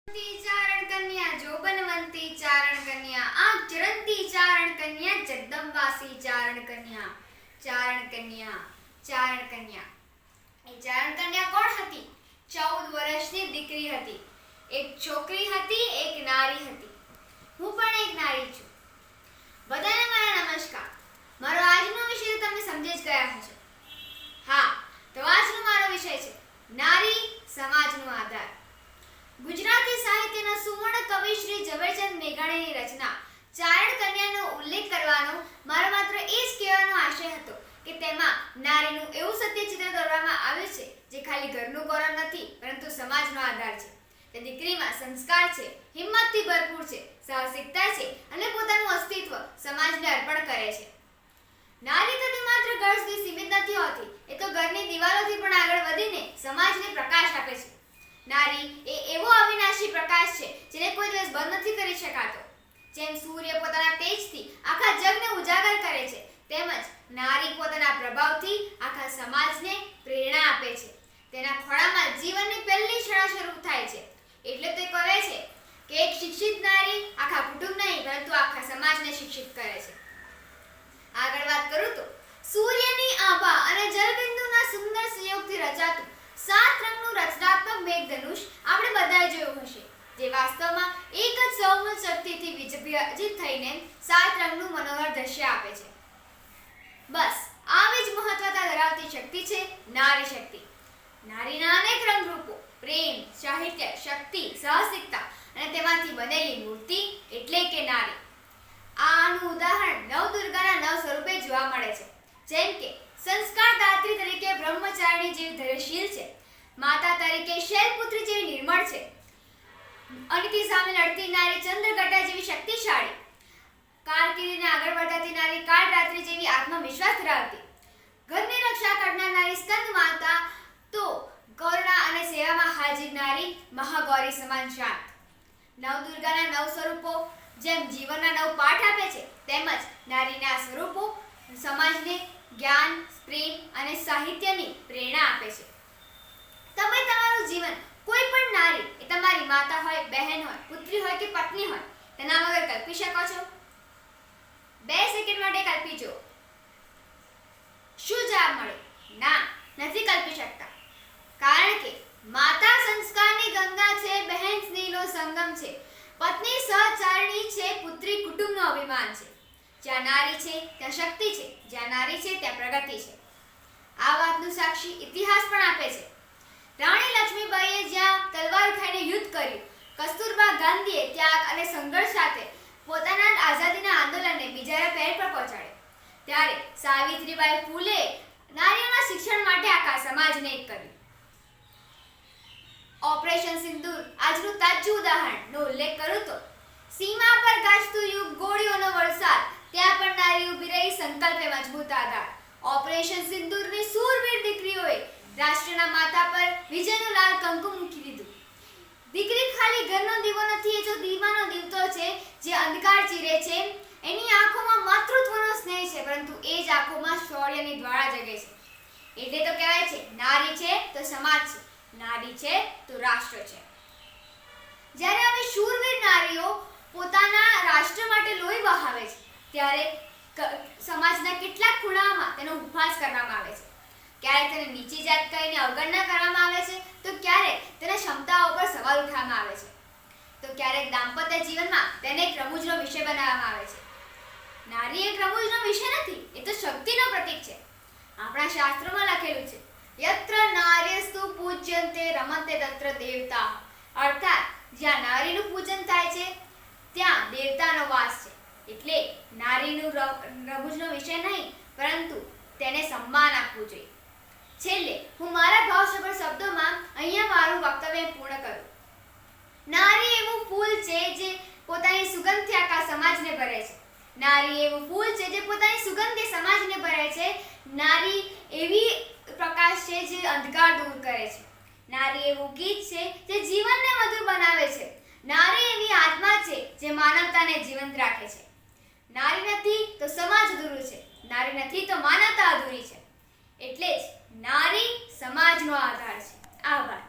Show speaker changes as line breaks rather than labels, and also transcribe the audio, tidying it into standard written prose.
चारण कन्या जोबनवंती चारण कन्या आंख चरंती चारण कन्या जगदंबासी चारण कन्या चारण कन्या चारण कन्या એ ચારણ કન્યા કોણ હતી? 14 વર્ષની દીકરી હતી. એક છોકરી હતી, એક નારી હતી. હું પણ એક નારી છું. બધાને મારા નમસ્કાર. મારો આજનો વિષય તમે સમજી જ ગયા હશો. હા, તો આજનો મારો વિષય છે નારી સમાજનો આધાર. ગુજરાતી સાહિત્યના સુવર્ણ કવિ શ્રી ઝવેરચંદ મેઘાણીની રચના ચારણ કન્યાનો ઉલ્લેખ કરવાનો મારો માત્ર એ જ કહેવાનો આશય હતો કે તેમાં નારીનું એવું સત્ય ચિત્ર દોરવામાં આવ્યું છે જે ખાલી ઘરનું ગૌરવ નથી પરંતુ સમાજનો આધાર છે. તે દીકરીમાં સંસ્કાર છે, હિંમતથી ભરપૂર છે, સાહસિકતા છે અને પોતાનું અસ્તિત્વ સમાજને અર્પણ કરે છે. નારી તો માત્ર ઘર સુધી સીમિત નથી હોતી, એ તો ઘરની દિવાલોથી પણ આગળ વધીને સમાજને પ્રકાશ આપે છે. નારી એ એવો અવિનાશી પ્રકાશ છે જેને કોઈ દિવસ બંધ નથી કરી શકાતો. જેમ સૂર્ય પોતાના તેજથી આખા જગને ઉજાગર કરે છે, તેમજ નારી પોતાના પ્રભાવથી આખા સમાજને પ્રેરણા આપે છે. તેના ખોળામાં જીવનની પહેલી ક્ષણ શરૂ થાય છે. એટલે તો કહે છે કે એક શિક્ષિત નારી આખા કુટુંબ નહીં પરંતુ આખા સમાજને શિક્ષિત કરે છે. આગળ વાત કરું તો સૂર્યની આભા અને જલબિંદુના સુંદર સંયોગથી રચાતું 7 રંગનું રચનાત્મક મેઘધનુષ આપણે બધાએ જોયું હશે, જે વાસ્તવમાં એક જ સૌમ્ય શક્તિથી વિભાજિત થઈને 7 રંગનું મનોહર દ્રશ્ય આપે છે. બસ આવી જ મહત્વતા ધરાવતી શક્તિ છે નારી શક્તિ. નારીના અનેક રંગરૂપો, પ્રેમ, સાહિત્ય, શક્તિ, સાહસિકતા અને તેમાંથી બનેલી મૂર્તિ એટલે કે નારી. આનું ઉદાહરણ નવદુર્ગાના 9 સ્વરૂપે જોવા મળે છે. જેમ કે સંસ્કારદાત્રી તરીકે બ્રહ્મચારિણી જેવી ધૈર્યશીલ છે, માતા તરીકે શૈલપુત્રી જેવી નિર્મળ છે, અનિતિ સામે લડતી નારી ચંદ્રઘટા જેવી શક્તિશાળી, કારકિર્દીને આગળ વધારતી નારી કાળરાત્રિ જેવી આત્મવિશ્વાસ ધરાવતી, ઘરની રક્ષા કરનાર નારી સ્કંદ માતા, તો કરુણા અને સેવામાં હાજર નારી મહાગૌરી સમાન શાંત. નવદુર્ગાના 9 સ્વરૂપો જેમ જીવનના 9 પાઠ આપે છે, તેમજ નારીના સ્વરૂપો સમાજને જ્ઞાન, પ્રેમ અને સાહિત્યની પ્રેરણા આપે છે. તમે તમારું જીવન કોઈ પણ નારી, એ તમારી માતા હોય, બહેન હોય, પુત્રી હોય કે પત્ની હોય, તેના વગર કલ્પી શકો છો? 2 સેકન્ડ માટે કલ્પી જુઓ. શું જવાબ મળે? ના, નથી કલ્પી શકતા. કારણ કે માતા સંસ્કારની ગંગા છે, બહેન સ્નેહનો સંગમ છે, પત્ની સહચારિણી છે, પુત્રી કુટુંબનો અભિમાન છે. જ્યાં નારી છે ત્યાં શક્તિ છે, જ્યાં નારી છે ત્યાં પ્રગતિ છે. આ વાતનું સાક્ષી ઇતિહાસ પણ આપે છે. રાણી લક્ષ્મીબાઈએ જ્યાં તલવાર ઉઠાઈને યુદ્ધ કર્યું, કસ્તુરબા ગાંધીએ ત્યાગ અને સંઘર્ષ સાથે પોતાના આઝાદીના આંદોલનને બીજા પેર પર પહોંચાડ્યો, ત્યારે સાવિત્રીબાઈ ફૂલે નારીઓના શિક્ષણ માટે આખા સમાજને એક કર્યું. ઓપરેશન સિંદૂર આજનું તાજું ઉદાહરણનો ઉલ્લેખ કરું તો સીમા પર ગાજતું યુગ, ગોળીઓનો વરસાદ, ત્યાં પણ નારી ઊભી રહી, સંકલ્પે મજબૂત આધાર. ઓપરેશન સિંદૂરની શૂરવીર દીકરીઓએ રાષ્ટ્રના માથા પર વિજયનું લાલ કંકુ મૂકી દીધું. દીકરી ખાલી ઘરનો દીવો નથી, એ જો દીવાનો દીવતો છે જે અંધકાર ચીરે છે. એની આંખોમાં માતૃત્વનો સ્નેહ છે, પરંતુ એ જ આંખોમાં શૌર્યની જ્વાળા જગે છે. એટલે તો કહેવાય છે નારી છે તો સમાજ છે, નારી છે તો રાષ્ટ્ર છે. જ્યારે આવી શૂરવીર નારીઓ પોતાના રાષ્ટ્ર માટે લોહી વહાવે છે, ત્યારે સમાજના કેટલાક ખૂણામાં તેનો ઉપહાસ કરવામાં આવે છે. ક્યારેક તેને નીચી જાત કહીને અવગણના કરવામાં આવે છે, તો ક્યારેક તેના ક્ષમતાઓ પર સવાલ ઉઠાવવામાં આવે છે, તો ક્યારેક દાંપત્ય જીવનમાં તેને એક રમૂજનો વિષય બનાવવામાં આવે છે. નારી એક રમૂજનો વિષય નથી, એ તો શક્તિનો પ્રતીક છે. આપણા શાસ્ત્રોમાં લખેલું છે યત્ર નાર્યસ્તુ પૂજ્યન્તે રમન્તે તત્ર દેવતા, અર્થાત જ્યાં નારીનું પૂજન થાય છે ત્યાં દેવતાનો વાસ છે. એટલે નારીનું રમૂજનો વિષય નહીં પરંતુ તેને સન્માન આપવું જોઈએ. છેલ્લે હું મારા ભાવસભર શબ્દોમાં અહીંયા મારું વક્તવ્ય પૂર્ણ કરું. નારી એવું ફૂલ છે જે પોતાની સુગંધથી આખા સમાજને ભરે છે. નારી એવું ફૂલ છે જે પોતાની સુગંધથી સમાજને ભરે છે. નારી એવી પ્રકાશ છે જે અંધકાર દૂર કરે છે. નારી એવું ગીત છે જે જીવનને મધુર બનાવે છે. નારી એવી આત્મા છે જે માનવતાને જીવંત રાખે છે. નારી નથી તો સમાજ અધૂરું છે, નારી નથી તો માનવતા અધૂરી છે. એટલે જ નારી સમાજનો આધાર છે. આભાર.